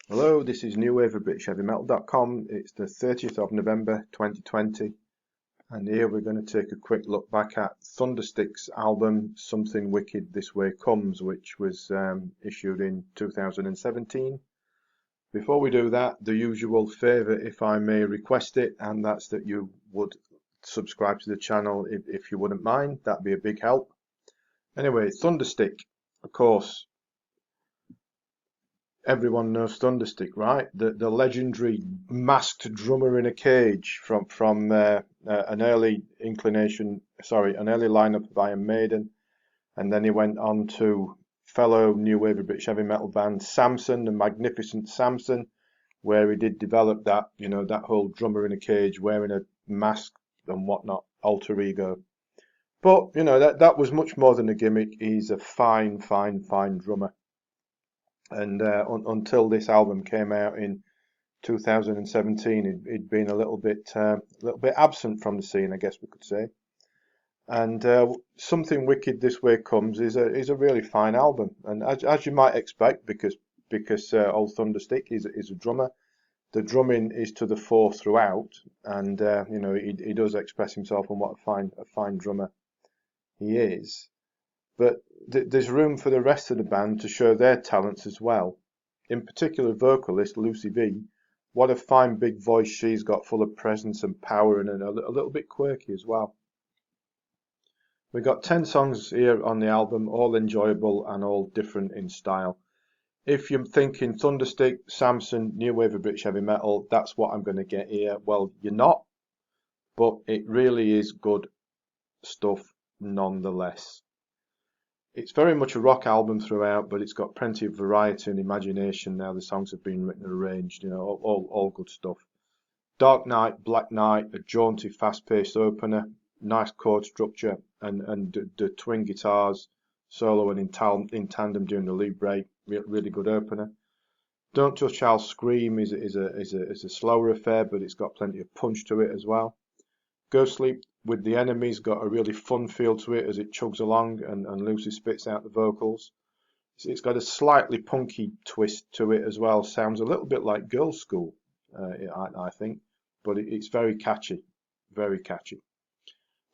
Hello, this is New Wave of British Heavy Metal.com. It's the 30th of November 2020, and here we're going to take a quick look back at Thunderstick's album Something Wicked This Way Comes, which was issued in 2017. Before we do that, the usual favour, if I may request it, and that's that you would subscribe to the channel if you wouldn't mind. That'd be a big help. Anyway, Thunderstick, of course. Everyone knows Thunderstick, right? The legendary masked drummer in a cage from an early lineup of Iron Maiden, and then he went on to fellow new wave of British heavy metal band Samson, the Magnificent Samson, where he did develop that that whole drummer in a cage wearing a mask and whatnot alter ego. But that was much more than a gimmick. He's a fine drummer. And until this album came out in 2017, he'd been a little bit absent from the scene, I guess we could say. And Something Wicked This Way Comes is a really fine album, and as you might expect, because old Thunderstick is a drummer, the drumming is to the fore throughout, and he does express himself on what a fine drummer he is. But there's room for the rest of the band to show their talents as well. In particular, vocalist Lucy V. What a fine big voice she's got, full of presence and power, and a little bit quirky as well. We've got 10 songs here on the album, all enjoyable and all different in style. If you're thinking Thunderstick, Samson, new wave of British heavy metal, that's what I'm going to get here. Well, you're not, but it really is good stuff nonetheless. It's very much a rock album throughout, but it's got plenty of variety and imagination now the songs have been written and arranged, all good stuff. Dark Night, Black Night, a jaunty, fast-paced opener, nice chord structure, and the twin guitars, solo and in tandem during the lead break, really good opener. Don't Touch I'll Scream is a slower affair, but it's got plenty of punch to it as well. Go Sleep with the Enemy's got a really fun feel to it as it chugs along and Lucy spits out the vocals. It's got a slightly punky twist to it as well. Sounds a little bit like Girls' School, I think, but it's very catchy, very catchy.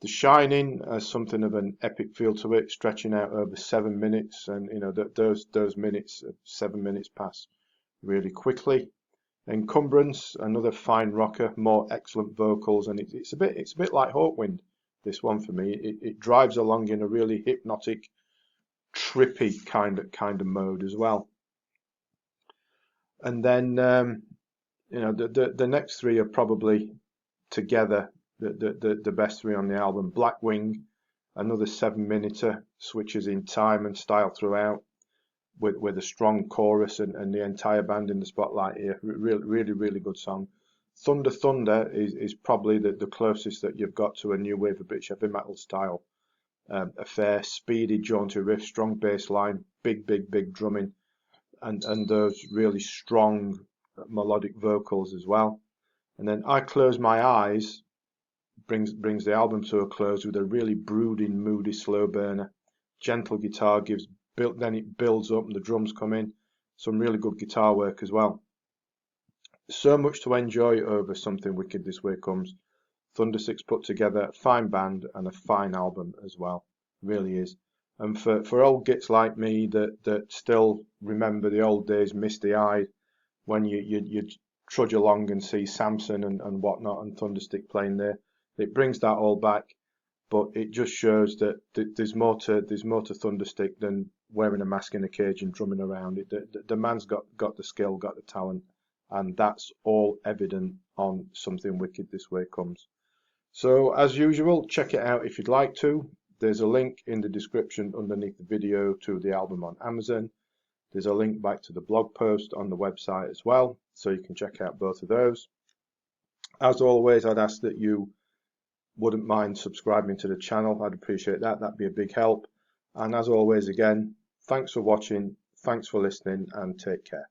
The Shining has something of an epic feel to it, stretching out over 7 minutes, and those minutes, 7 minutes pass really quickly. Encumbrance, another fine rocker, more excellent vocals, and it's a bit like Hawkwind, this one for me. It drives along in a really hypnotic, trippy kind of mode as well. And then the next three are probably together the best three on the album. Blackwing, another 7-minute, switches in time and style throughout, with a strong chorus and the entire band in the spotlight here. Really good song. Thunder is probably the closest that you've got to a new wave of British heavy metal style affair. Speedy, jaunty riff, strong bass line, big drumming, and those really strong melodic vocals as well. And then I Close My Eyes brings the album to a close with a really brooding, moody slow burner. Gentle guitar then it builds up and the drums come in. Some really good guitar work as well. So much to enjoy over Something Wicked This Way Comes. Thunderstick's put together a fine band and a fine album as well. Really is. And for old gits like me that still remember the old days misty-eyed, when you trudge along and see Samson and whatnot and Thunderstick playing there, it brings that all back. But it just shows that there's more to Thunderstick than wearing a mask in a cage and drumming around. The man's got the skill, got the talent, and that's all evident on Something Wicked This Way Comes. So as usual, check it out if you'd like to. There's a link in the description underneath the video to the album on Amazon. There's a link back to the blog post on the website as well, so you can check out both of those. As always, I'd ask that you wouldn't mind subscribing to the channel. I'd appreciate that. That'd be a big help. And as always, again, thanks for watching, thanks for listening, and take care.